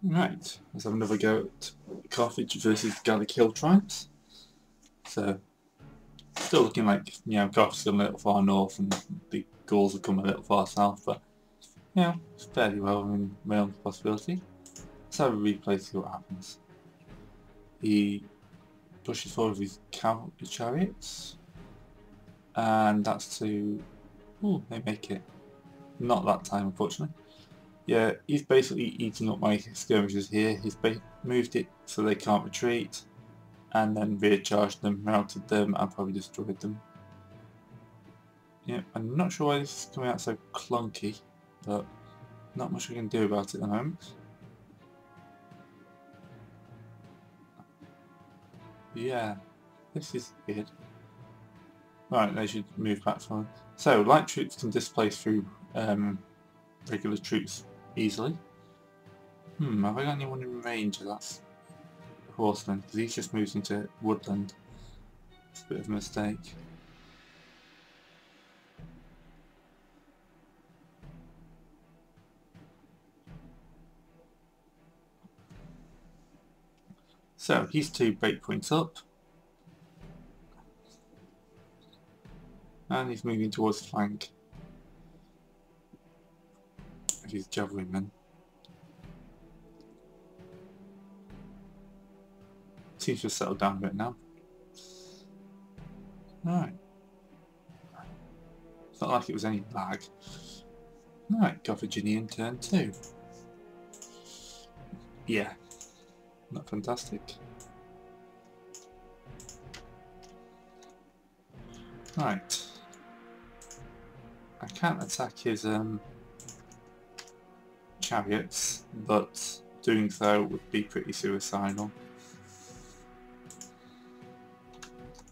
Right, let's have another go at Carthage versus Gallic Hill tribes. So, still looking like, Carthage is a little far north and the Gauls have come a little far south, but, it's fairly well in realm of possibility. Let's have a replay to see what happens. He pushes forward with his chariots, and that's to... Ooh, they make it. Not that time, unfortunately. Yeah, he's basically eating up my skirmishers here. He's moved it so they can't retreat, and then rear-charged them, routed them, and probably destroyed them. Yeah, I'm not sure why this is coming out so clunky, but not much we can do about it at the moment. Yeah, this is weird. Right, they should move back from. So, light troops can displace through regular troops easily. Have I got anyone in range of that horseman? Because he's just moved into woodland. It's a bit of a mistake. So, he's 2 breakpoints up. And he's moving towards the flank of his javelin. Seems to have settled down a bit now. Alright. It's not like it was any lag. Alright, Carthaginian turn 2. Yeah. Not fantastic. Right. I can't attack his chariots, but doing so would be pretty suicidal.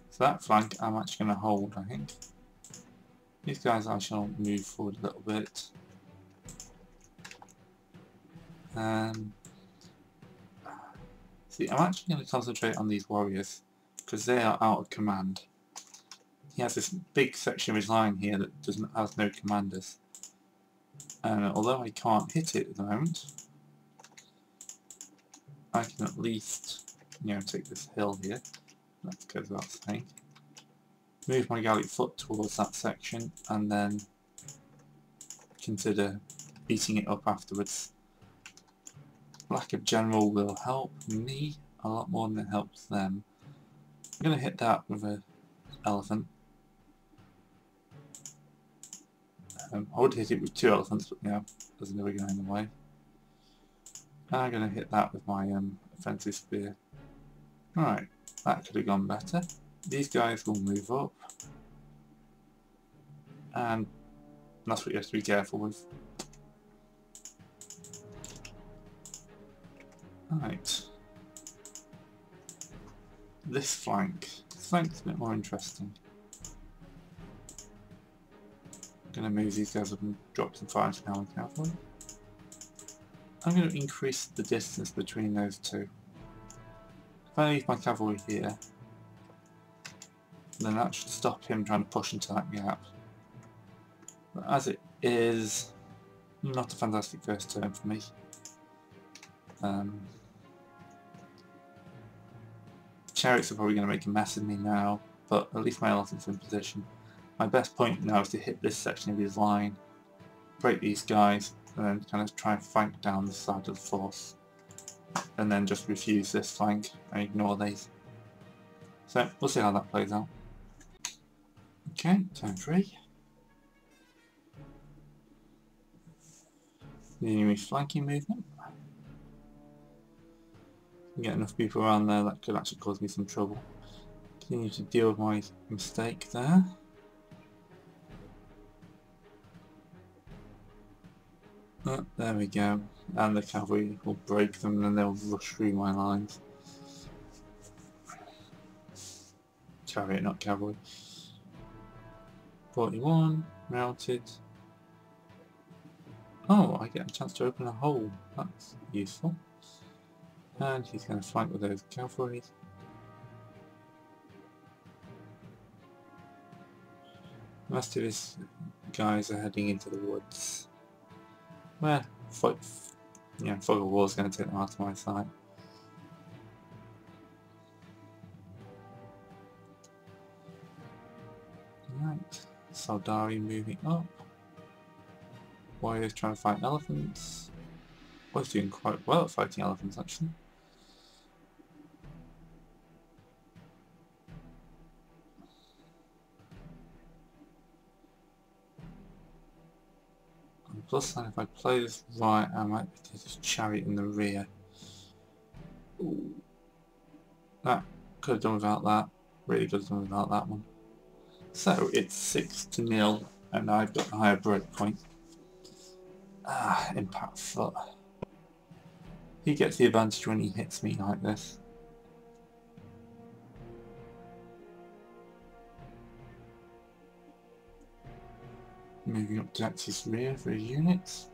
So that flank I'm actually going to hold, I think. These guys I shall move forward a little bit. See, I'm actually going to concentrate on these warriors, because they are out of command. He has this big section of his line here that has no commanders. And although I can't hit it at the moment, I can at least, take this hill here. That goes without saying. Move my Gallic foot towards that section, and then consider beating it up afterwards. Lack of general will help me a lot more than it helps them. I'm going to hit that with an elephant. I would hit it with 2 elephants, but there's another guy in the way. And I'm going to hit that with my offensive spear. Alright, that could have gone better. These guys will move up. And that's what you have to be careful with. Alright. This flank's a bit more interesting. I'm going to move these guys up and drop some fire to now cavalry. I'm going to increase the distance between those two. If I leave my cavalry here, then that should stop him trying to push into that gap. But as it is, not a fantastic first turn for me. Chariots are probably going to make a mess of me now, but at least my elephant's in position. My best point now is to hit this section of his line, break these guys, and then kind of try and flank down the side of the force. And then just refuse this flank and ignore these. So we'll see how that plays out. Okay, turn 3. The enemy flanking movement. Get enough people around there that could actually cause me some trouble. Continue to deal with my mistake there. Oh, there we go. And the cavalry will break them and then they'll rush through my lines. Chariot, not cavalry. 41, routed. Oh, I get a chance to open a hole. That's useful. And he's going to flank with those cavalry. The rest of his guys are heading into the woods, where Yeah, fog of war is going to take them out of my sight. Right, Saldari moving up. Warriors trying to fight elephants. Warriors doing quite well at fighting elephants, actually. On the plus side, if I play this right, I might be able to just chariot in the rear. Ooh. That could have done without that. Really could have done without that one. So it's 6-0, and I've got a higher break point. Impact foot. He gets the advantage when he hits me like this. Moving up to Axis rear for his units.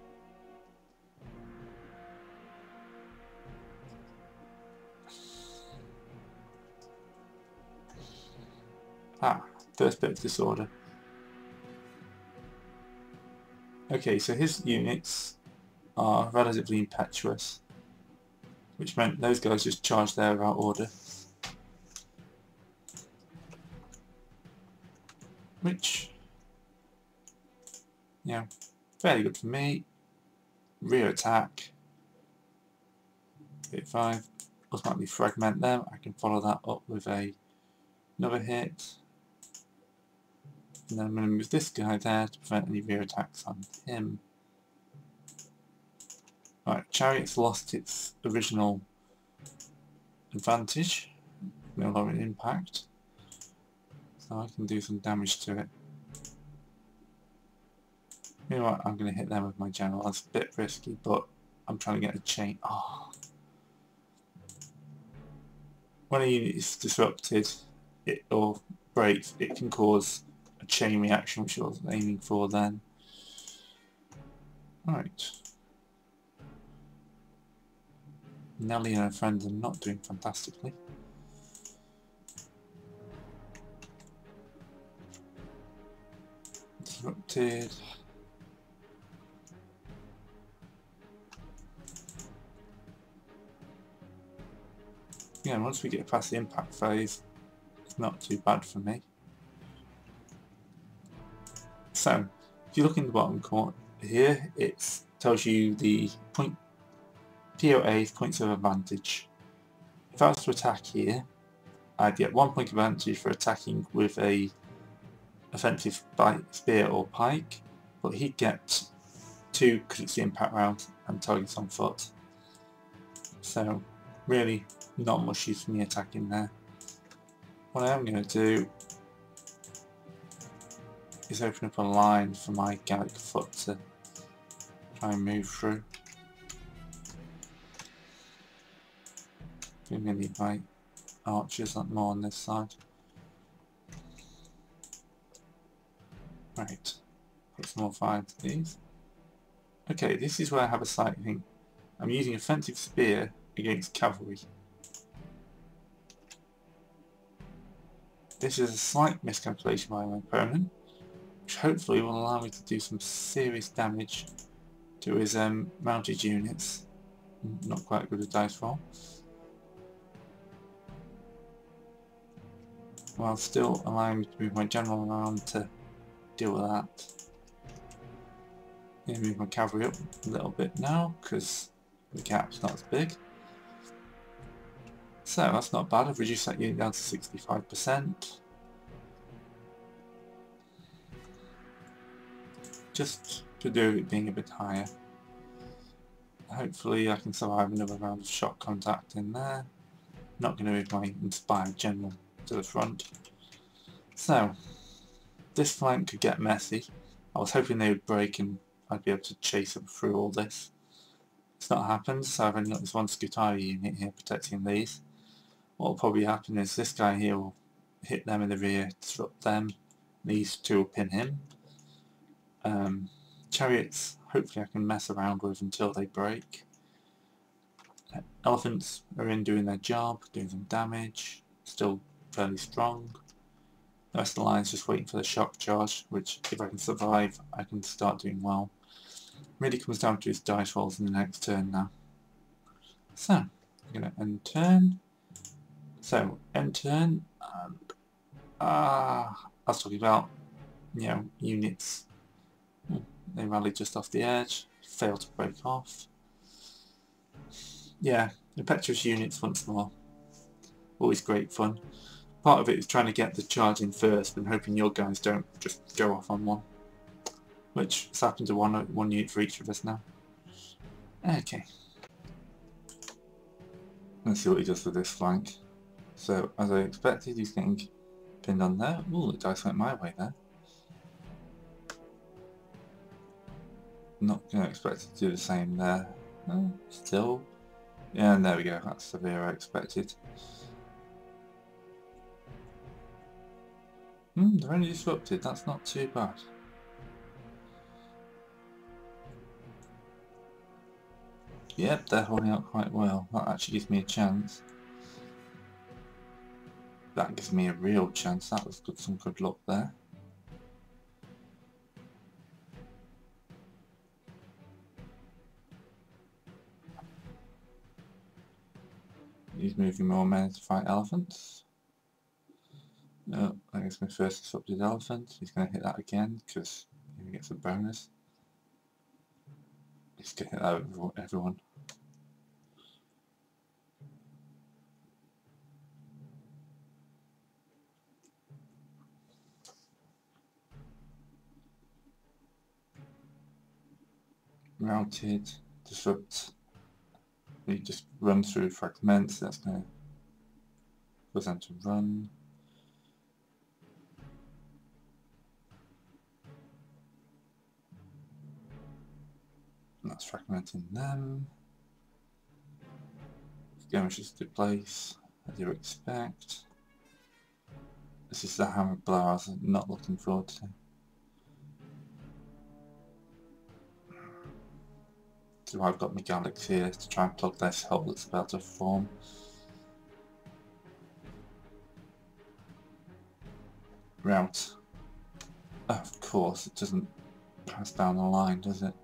First bit of disorder. Okay, so his units are relatively impetuous, which meant those guys just charged there without order. Which, yeah, fairly good for me. Rear attack. Hit 5. Automatically fragment them. I can follow that up with another hit. And then I'm going to move this guy there to prevent any rear attacks on him. Right, Chariot's lost its original advantage. No longer an impact. So I can do some damage to it. You know what, I'm going to hit them with my general. That's a bit risky, but I'm trying to get a chain. Oh. When a unit is disrupted or breaks, it can cause a chain reaction, which I was aiming for then. Right. Nelly and her friends are not doing fantastically. Disrupted. Yeah, once we get past the impact phase, it's not too bad for me. So, if you look in the bottom corner here, it tells you the POA's points of advantage. If I was to attack here, I'd get 1 point advantage for attacking with a offensive spear or pike, but he'd get 2 because it's the impact round and targets on foot. So, really not much use for me attacking there. What I am going to do is open up a line for my Gallic foot to try and move through. I'm going to need my archers more on this side. Right, put some more fire to these. Okay, this is where I have a slight thing. I'm using offensive spear against cavalry. This is a slight miscalculation by my opponent, which hopefully will allow me to do some serious damage to his mounted units. Not quite good at dice roll. While still allowing me to move my general around to deal with that. I'm going to move my cavalry up a little bit now because the gap's not as big. So that's not bad. I've reduced that unit down to 65%. Just to do it being a bit higher. Hopefully I can survive another round of shot contact in there. Not going to move my inspired general to the front. So, this flank could get messy. I was hoping they would break and I'd be able to chase them through all this. It's not happened, so I've only got this one Scutari unit here protecting these. What will probably happen is this guy here will hit them in the rear, disrupt them. These two will pin him. Chariots, hopefully I can mess around with until they break. Elephants are in doing their job, doing some damage, still fairly strong. The rest of the line is just waiting for the shock charge, which if I can survive, I can start doing well. Really comes down to his dice rolls in the next turn now. So, I'm going to end turn. So, end turn, and I was talking about, you know, units. They rallied just off the edge, failed to break off. Yeah, impetuous units once more. Always great fun. Part of it is trying to get the charge in first and hoping your guys don't just go off on one. Which has happened to one unit for each of us now. Okay. Let's see what he does with this flank. So, as I expected, he's getting pinned on there. Ooh, the dice went my way there. Not going to expect it to do the same there. Still. Yeah, and there we go. That's severe I expected. They're only disrupted. That's not too bad. Yep, they're holding out quite well. That actually gives me a chance. That gives me a real chance. That was good, some good luck there. He's moving more men to fight elephants. Oh, I guess my first disrupted elephant. He's going to hit that again because he gets a bonus. He's going to hit that with everyone. Routed, disrupt. He just runs through fragments. That's going to cause them to run. That's fragmenting them. Skirmishes to place, as you expect. This is the hammer blow I was not looking forward to. So I've got my Galax here to try and plug this hole that's about to form. Route. Oh, of course, it doesn't pass down the line, does it?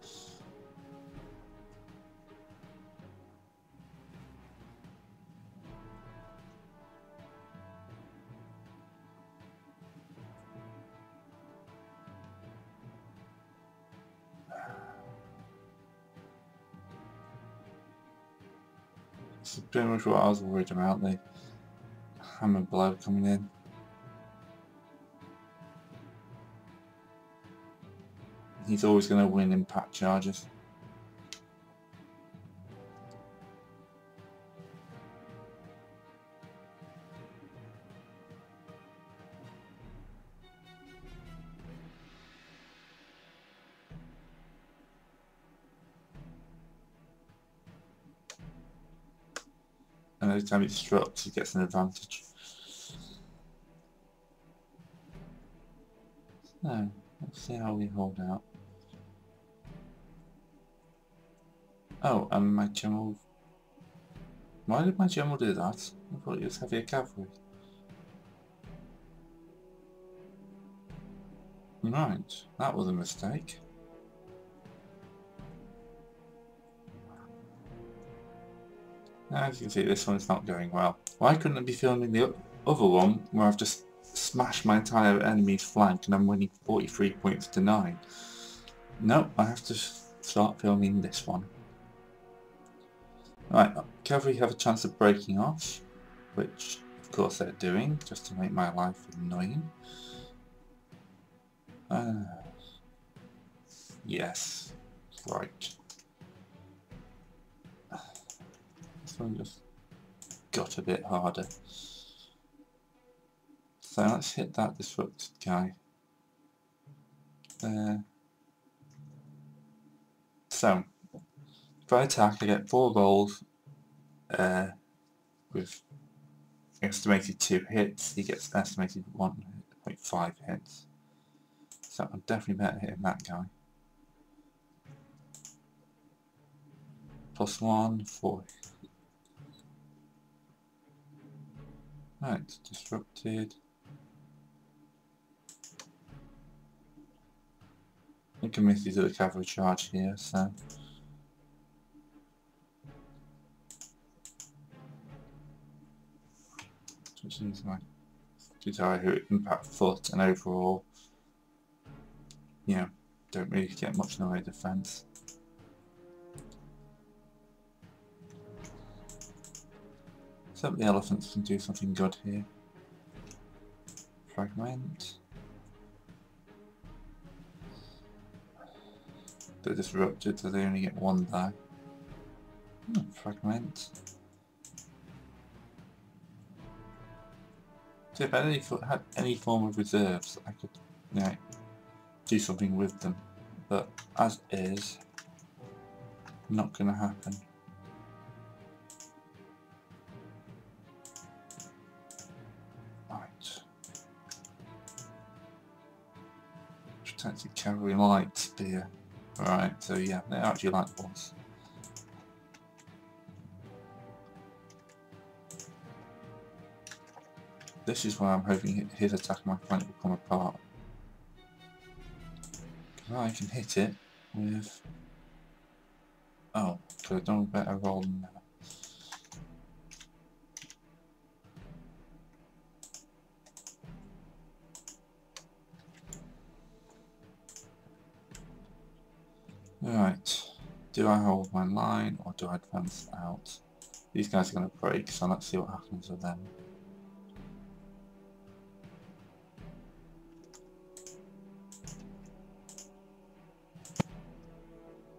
This is pretty much what I was worried about, the hammer blow coming in. He's always going to win impact charges. And every time it disrupts, he gets an advantage. So, let's see how we hold out. Oh, and my general... Why did my general do that? I thought he was heavier cavalry. Right, that was a mistake. As you can see, this one's not going well. Why couldn't I be filming the other one where I've just smashed my entire enemy's flank and I'm winning 43 points to 9? No, I have to start filming this one. Right, cavalry have a chance of breaking off, which of course they're doing, just to make my life annoying. Yes, right. This one just got a bit harder. So let's hit that disrupted guy. There. So, if I attack, I get 4 gold with estimated 2 hits. He gets estimated 1.5 hits. So I'm definitely better hitting that guy. +1, 4. Right, disrupted. committed to the cavalry charge here, so switching my desire who impact foot and overall, you know, don't really get much in the way of defence. So the elephants can do something good here. Fragment. They're disrupted, so they only get one die. Fragment. So if I had any form of reserves, I could, you know, do something with them. But as is, not going to happen. Right. Protected cavalry light spear. Alright, so yeah, they're actually light ones. This is where I'm hoping his attack on my flank will come apart. I can hit it with... Oh, could have done a better roll than that. Alright, do I hold my line or do I advance out? These guys are going to break, so let's see what happens with them.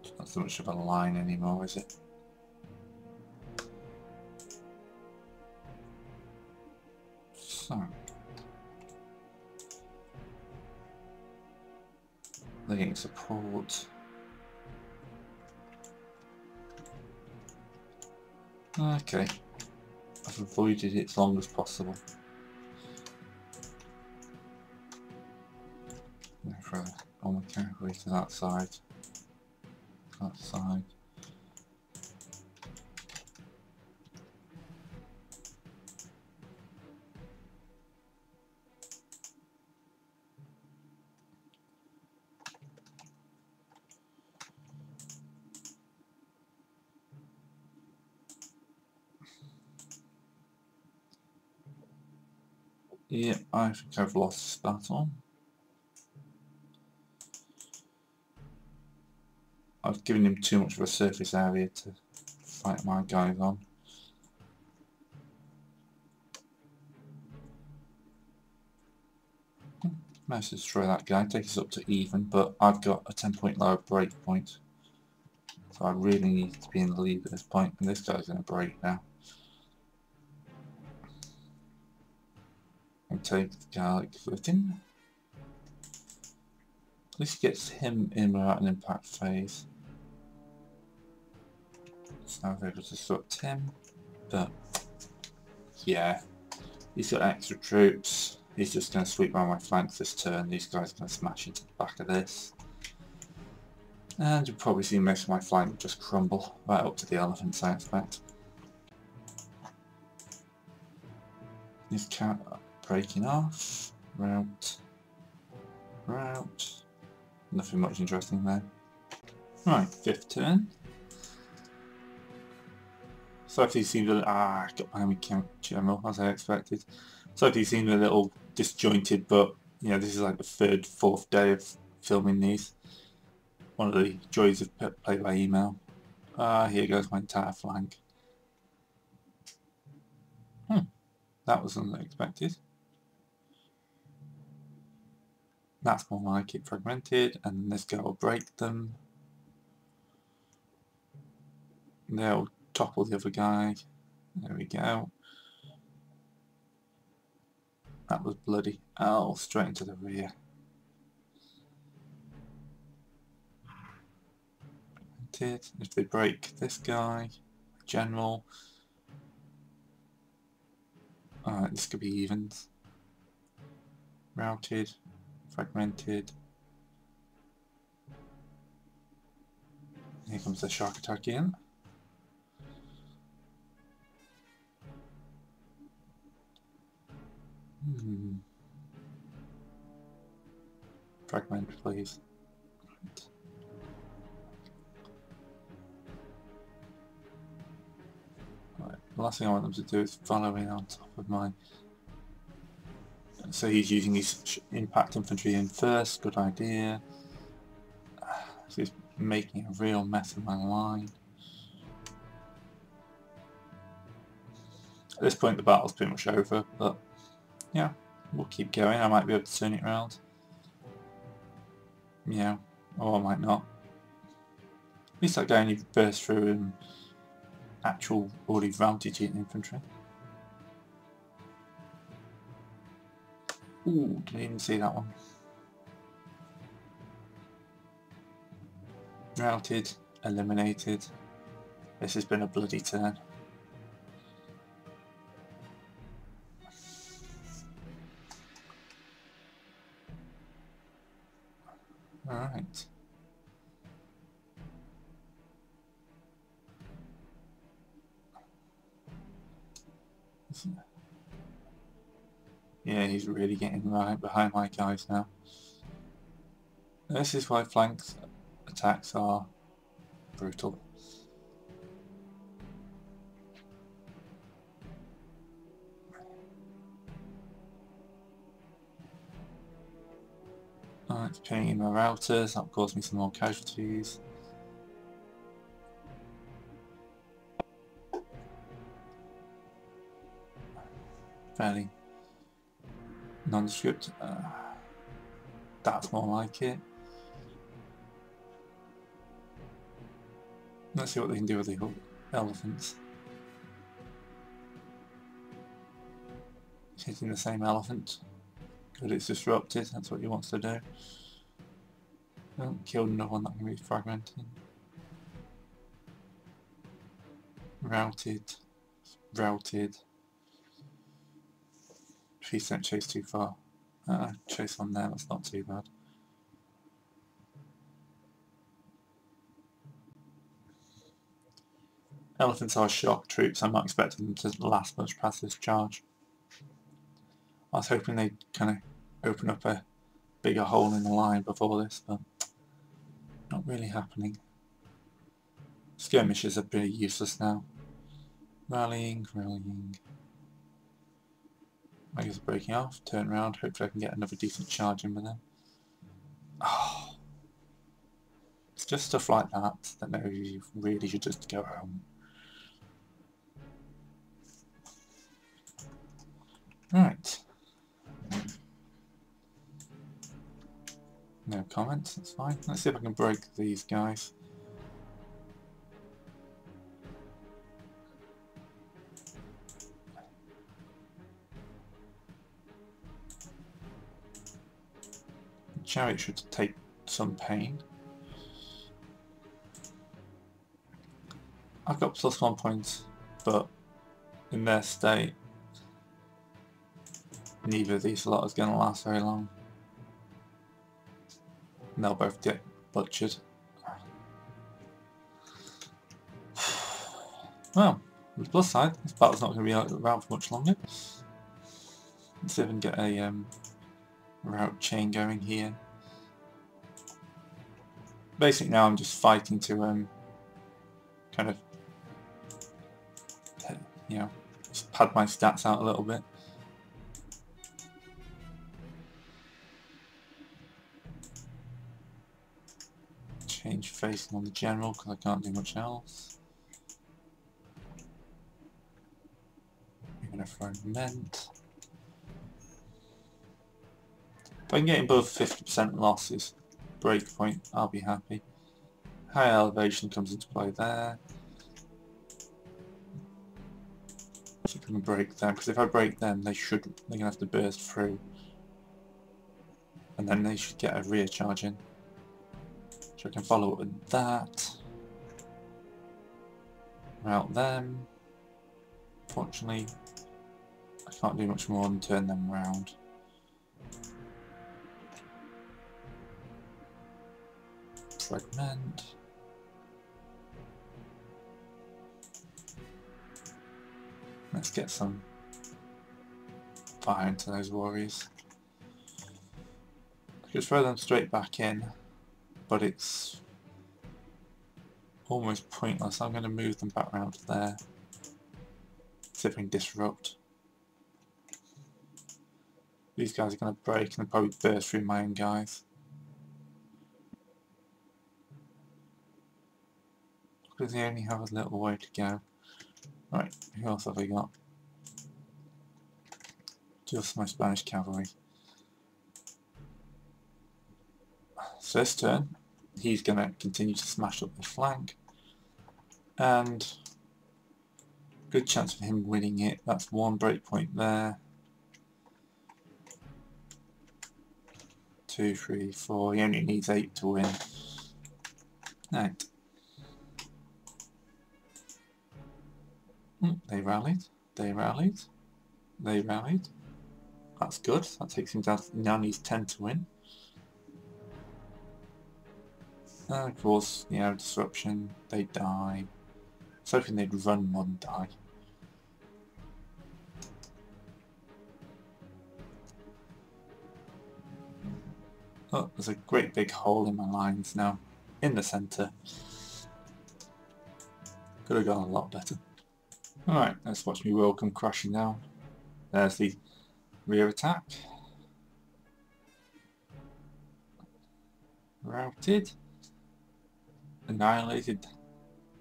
It's not so much of a line anymore, is it? So, they're getting support. Okay, I've avoided it as long as possible. Throw all my cavalry to that side. That side. Yeah, I think I've lost this battle. I've given him too much of a surface area to fight my guys on. Managed to destroy that guy, take us up to even, but I've got a 10-point lower break point. So I really need to be in the lead at this point, and this guy's going to break now. And take the garlic with him. At least he gets him in without an impact phase. So I was able to disrupt him, but yeah, he's got extra troops. He's just going to sweep around my flanks this turn. These guys are going to smash into the back of this. And you'll probably see most of my flank just crumble right up to the elephants, I expect. This cat breaking off. Route. Route. Nothing much interesting there. Right, 5th turn. Slightly seemed a little... I got behind my general as I expected. Slightly seemed a little disjointed, but you know, this is like the 3rd, 4th day of filming these. One of the joys of play by email. Here goes my entire flank. That was unexpected. That's more like it, fragmented, and this guy will break them. They'll topple the other guy. There we go. That was bloody. Oh, straight into the rear. If they break this guy, general. Alright, this could be evens. Routed, fragmented. Here comes the shark attack in. Fragment, please. Right, the last thing I want them to do is follow in on top of my... So he's using his impact infantry in first, good idea. So he's making a real mess of my line. At this point the battle's pretty much over, but yeah, we'll keep going. I might be able to turn it around. Yeah, or I might not. At least that guy only burst through and actual already routed infantry. Ooh, didn't even see that one. Routed, eliminated. This has been a bloody turn. Alright. Yeah, he's really getting right behind my guys now. This is why flank attacks are brutal. It's pinging my routers, that'll cause me some more casualties. Fairly nondescript. That's more like it. Let's see what they can do with the elephants. Hitting the same elephant. Good, it's disrupted, that's what he wants to do. Killed another one that can be fragmented. Routed. Routed. She sent chase too far. Chase on there, that's not too bad. Elephants are shock troops, I'm not expecting them to last much past this charge. I was hoping they'd kind of open up a bigger hole in the line before this, but not really happening. Skirmishes are pretty useless now. Rallying, rallying. I guess breaking off, turn around, hopefully I can get another decent charge in with them. Oh, it's just stuff like that that no, you really should just go home. Right. No comments, that's fine. Let's see if I can break these guys. The chariot should take some pain. I've got +1 point, but in their state, neither of these lot is going to last very long. And they'll both get butchered. Well, on the plus side, this battle's not going to be around for much longer. Let's see if I can get a route chain going here. Basically now I'm just fighting to kind of, you know, just pad my stats out a little bit. Change facing on the general because I can't do much else. I'm going to fragment. If I can get above 50% losses, break point, I'll be happy. High elevation comes into play there. See if I can break them, because if I break them, they're going to have to burst through. And then they should get a rear charge in. So I can follow up with that. Route them. Fortunately, I can't do much more than turn them round. Fragment. Let's get some fire into those warriors. Just throw them straight back in. but it's almost pointless. I'm going to move them back around to there. See if I can disrupt. These guys are going to break and probably burst through my own guys. Because they only have a little way to go. Right, who else have I got? Just my Spanish cavalry. So this turn, he's going to continue to smash up the flank. And good chance of him winning it. That's one breakpoint there. 2, 3, 4. He only needs 8 to win. Right. They rallied. They rallied. They rallied. That's good. That takes him down. Now needs 10 to win. And of course, you know, disruption. They die. I was hoping they'd run more than die. Oh, there's a great big hole in my lines now. In the centre. Could have gone a lot better. Alright, let's watch me world come crashing down. There's the rear attack. Routed. Annihilated.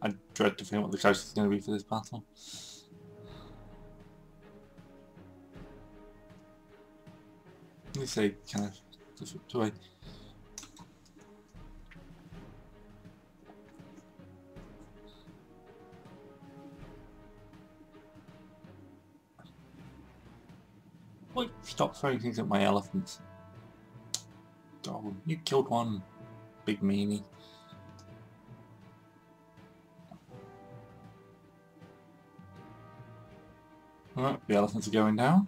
I dread to think what the closest is going to be for this battle. Let me say, kind of disrupt away. Wait, stop throwing things at my elephants. Oh, you killed one, big meanie. Alright, the elephants are going down.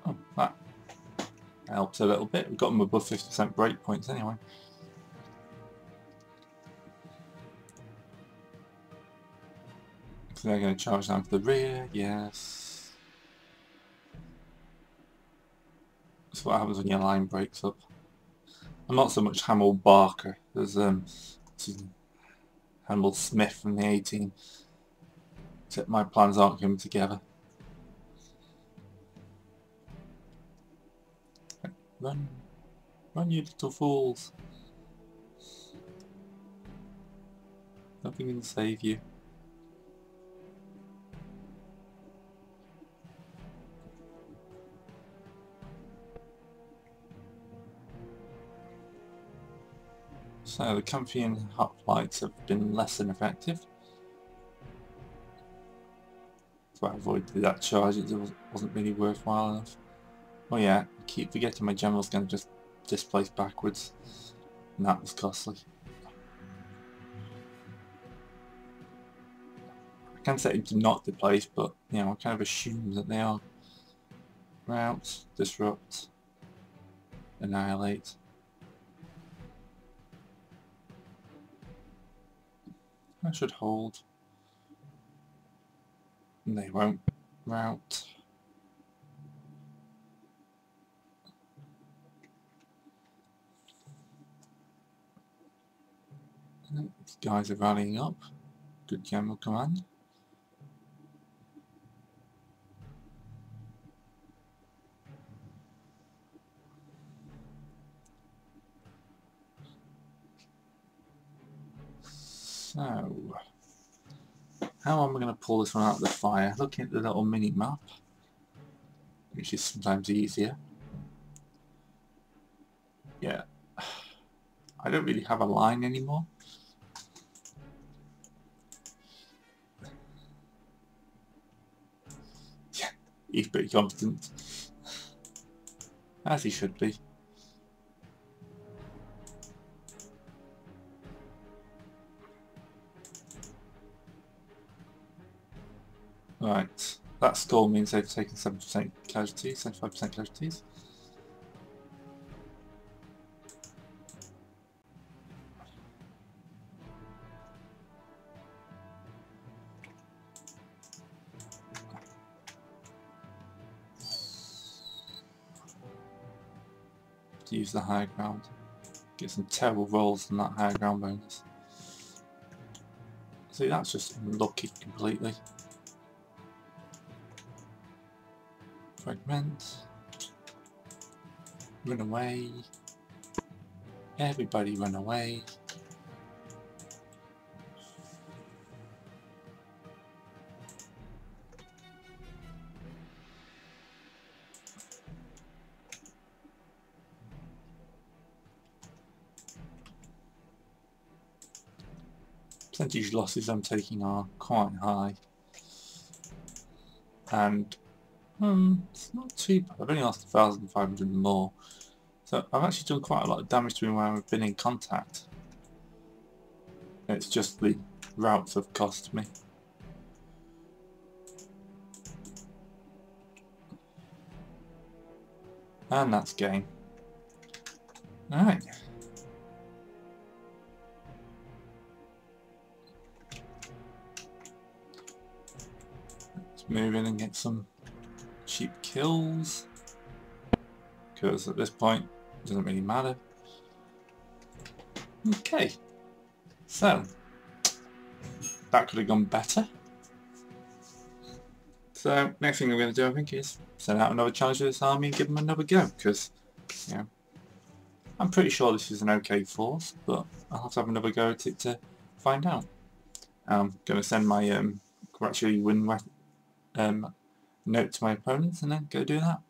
Oh, that helps a little bit. We've got them above 50% break points anyway. So they're going to charge down to the rear, yes. That's what happens when your line breaks up. I'm not so much Hamill Barker as Hamill Smith from the 18. Except my plans aren't coming together. Run. Run, you little fools. Nothing can save you. So the Carthaginian hoplites have been less than effective. So I avoided that charge, it wasn't really worthwhile enough. Oh yeah, I keep forgetting my general's going to just displace backwards, and that was costly. I can set him to not displace, but you know, I kind of assume that they are. Route, disrupt, annihilate. I should hold. And they won't. Route. These guys are rallying up. Good general command. So, how am I going to pull this one out of the fire? Looking at the little mini map, which is sometimes easier. Yeah, I don't really have a line anymore. Yeah, he's pretty competent, as he should be. Right, that score means they've taken 7% casualties, 75% casualties. to use the higher ground. Get some terrible rolls on that higher ground bonus. See, that's just unlucky completely. Fragment. Run away. Everybody run away. Percentage losses I'm taking are quite high. And it's not too bad. I've only lost 1,500 more. So I've actually done quite a lot of damage to me when I've been in contact. It's just the routes have cost me. And that's game. Alright. Let's move in and get some cheap kills. Because at this point, it doesn't really matter. Okay. So, that could have gone better. So, next thing I'm going to do, I think, is send out another challenge to this army and give them another go. Because, you know, I'm pretty sure this is an okay force, but I'll have to have another go at it to find out. I'm going to send my actually win note to my opponents and then go do that.